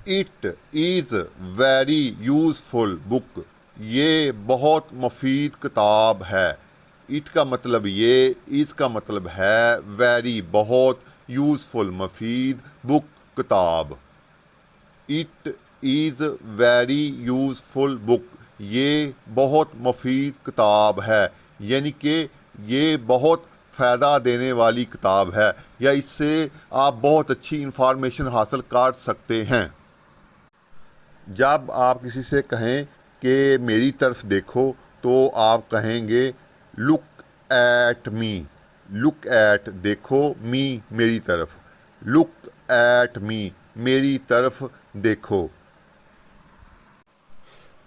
It is very useful book. ये बहुत मुफीद किताब है। इट का मतलब ये, इज़ का मतलब है वेरी बहुत, यूज़फुल मुफीद, बुक किताब। It is very useful book. ये बहुत मुफीद किताब है, यानी कि ये बहुत फ़ायदा देने वाली किताब है, या इससे आप बहुत अच्छी इंफॉर्मेशन हासिल कर सकते हैं। जब आप किसी से कहें कि मेरी तरफ देखो, तो आप कहेंगे look at me. Look at देखो, मी मेरी तरफ, लुक एट मी मेरी तरफ देखो।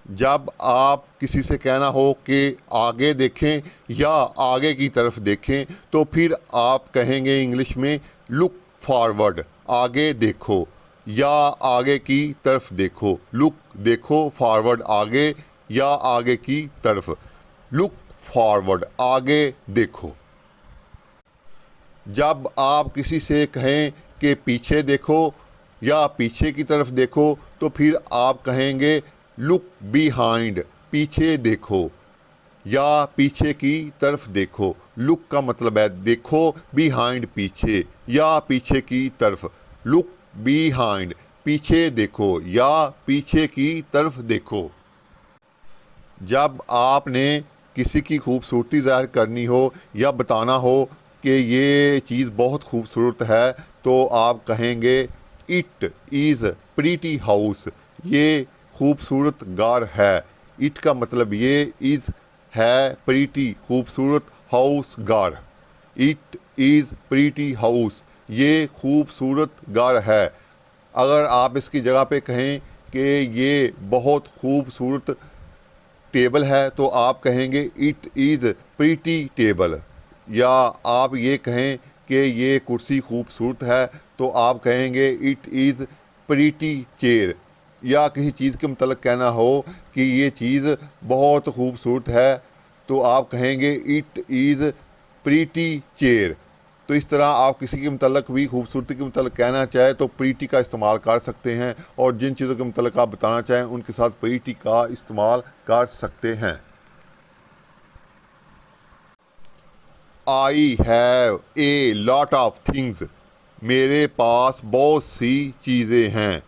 जब आप किसी से कहना हो कि आगे देखें या आगे की तरफ देखें, तो फिर आप कहेंगे इंग्लिश में लुक फॉरवर्ड, आगे देखो या आगे की तरफ देखो। लुक देखो, फॉरवर्ड आगे या आगे की तरफ। लुक फॉरवर्ड आगे देखो। जब आप किसी से कहें कि पीछे देखो या पीछे की तरफ देखो, तो फिर आप कहेंगे लुक बिहाइंड, पीछे देखो या पीछे की तरफ देखो। लुक का मतलब है देखो, बिहाइंड पीछे या पीछे की तरफ। लुक बिहाइंड पीछे देखो या पीछे की तरफ देखो। जब आपने किसी की खूबसूरती ज़ाहिर करनी हो या बताना हो कि ये चीज़ बहुत खूबसूरत है, तो आप कहेंगे इट इज़ प्रीटी हाउस, ये खूबसूरत घर है। इट का मतलब ये, इज़ है, प्रीटी खूबसूरत, हाउस घर। इट इज़ प्रीटी हाउस, ये खूबसूरत घर है। अगर आप इसकी जगह पे कहें कि ये बहुत खूबसूरत टेबल है, तो आप कहेंगे इट इज़ प्रीटी टेबल। या आप ये कहें कि ये कुर्सी खूबसूरत है, तो आप कहेंगे इट इज़ प्रीटी चेयर। या किसी चीज़ के मतलब कहना हो कि ये चीज़ बहुत खूबसूरत है, तो आप कहेंगे इट इज़ प्रीटी चेयर। तो इस तरह आप किसी के मतलब भी खूबसूरती के मतलब कहना चाहें तो प्रीटी का इस्तेमाल कर सकते हैं, और जिन चीज़ों के मतलब आप बताना चाहें उनके साथ प्रीटी का इस्तेमाल कर सकते हैं। आई have a lot of things, मेरे पास बहुत सी चीज़ें हैं।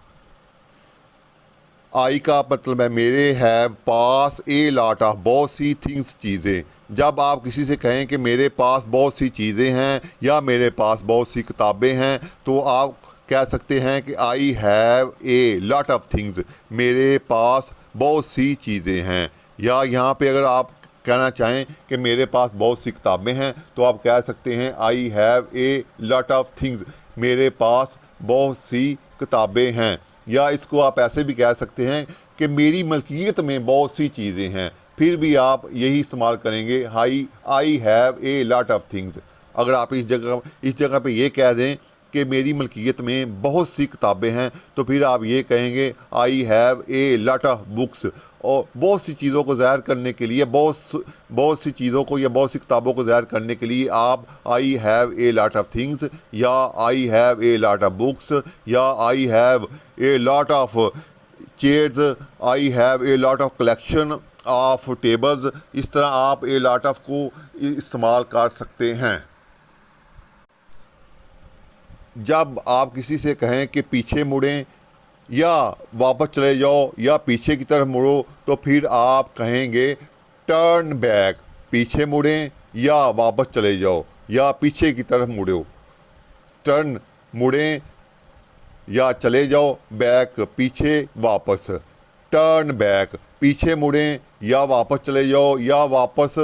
आई का मतलब है मेरे, have pass, A lot of बहुत सी, थिंग्स चीज़ें। जब आप किसी से कहें कि मेरे पास बहुत सी चीज़ें हैं या मेरे पास बहुत सी किताबें हैं, तो आप कह सकते हैं कि आई have a lot of things, मेरे पास बहुत सी चीज़ें हैं। या यहाँ पे अगर आप कहना चाहें कि मेरे पास बहुत सी किताबें हैं, तो आप कह सकते हैं आई have a lot of things, मेरे पास बहुत सी किताबें हैं। या इसको आप ऐसे भी कह सकते हैं कि मेरी मलकियत में बहुत सी चीज़ें हैं, फिर भी आप यही इस्तेमाल करेंगे आई have a lot of things. अगर आप इस जगह पे ये कह दें कि मेरी मलकियत में बहुत सी किताबें हैं, तो फिर आप ये कहेंगे आई have a lot of books. और बहुत सी चीज़ों को ज़ाहिर करने के लिए, बहुत सी चीज़ों को या बहुत सी किताबों को ज़ाहिर करने के लिए आप I have a lot of things या I have a lot of books या I have a lot of chairs, I have a lot of collection of tables, इस तरह आप ए लॉट ऑफ को इस्तेमाल कर सकते हैं। जब आप किसी से कहें कि पीछे मुड़ें या वापस चले जाओ या पीछे की तरफ मुड़ो, तो फिर आप कहेंगे टर्न बैक, पीछे मुड़ें या वापस चले जाओ या पीछे की तरफ मुड़ो। टर्न मुड़ें या चले जाओ, बैक पीछे, वापस। टर्न बैक पीछे मुड़ें या वापस चले जाओ या वापस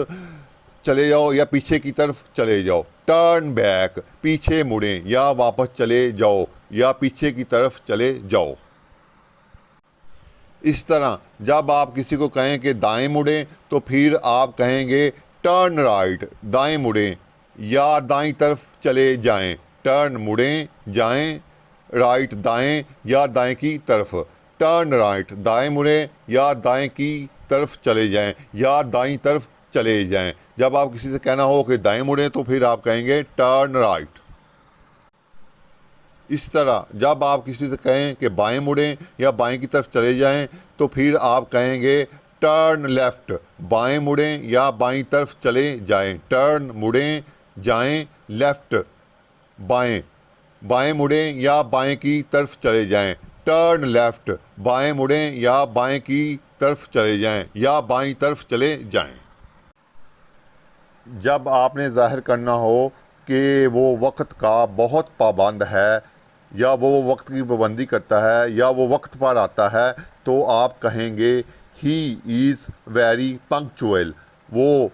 चले जाओ या पीछे की तरफ चले जाओ। टर्न बैक पीछे मुड़ें या वापस चले जाओ या पीछे की तरफ चले जाओ। इस तरह जब आप किसी को कहें कि दाएं मुड़ें, तो फिर आप कहेंगे टर्न राइट, दाएं मुड़ें या दाएं तरफ चले जाएं। टर्न मुड़ें, जाएं, राइट दाएं या दाएं की तरफ। टर्न राइट दाएं मुड़ें या दाएं की तरफ चले जाएं या दाएं तरफ चले जाएं। जब आप किसी से कहना हो कि दाएं मुड़ें, तो फिर आप कहेंगे टर्न राइट। इस तरह जब आप किसी से कहें कि बाएं मुड़ें या बाएं की तरफ चले जाएं, तो फिर आप कहेंगे टर्न लेफ़्ट, बाएं मुड़ें या बाईं तरफ चले जाएं। टर्न मुड़ें जाएं, लेफ़्ट बाएं, बाएं मुड़ें या बाएं की तरफ चले जाएं। टर्न लेफ़्ट, बाएं मुड़ें या बाएं की तरफ चले जाएं या बाईं तरफ चले जाएं। जब आपने ज़ाहिर करना हो कि वो वक्त का बहुत पाबंद है या वो वक्त की पाबंदी करता है या वो वक्त पर आता है, तो आप कहेंगे ही इज़ वेरी पंक्चुअल, वो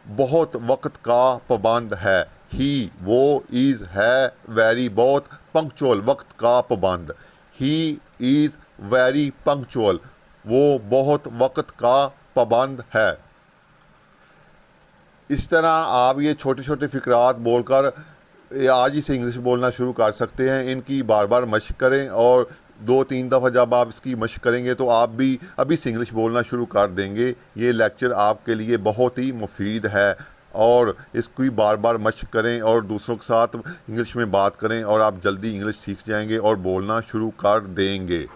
बहुत वक्त का पाबंद है। ही वो इज़ है वेरी बहुत पंक्चुअल वक्त का पाबंद। ही इज़ वेरी पंक्चुअल, वो बहुत वक्त का पाबंद है। इस तरह आप ये छोटे छोटे फ़िक्रात बोलकर आज ही से इंग्लिश बोलना शुरू कर सकते हैं। इनकी बार बार मशक करें और 2-3 दफ़ा जब आप इसकी मशक करेंगे तो आप भी अभी से इंग्लिश बोलना शुरू कर देंगे। ये लेक्चर आपके लिए बहुत ही मुफीद है और इसकी बार बार मशक करें और दूसरों के साथ इंग्लिश में बात करें और आप जल्दी इंग्लिश सीख जाएंगे और बोलना शुरू कर देंगे।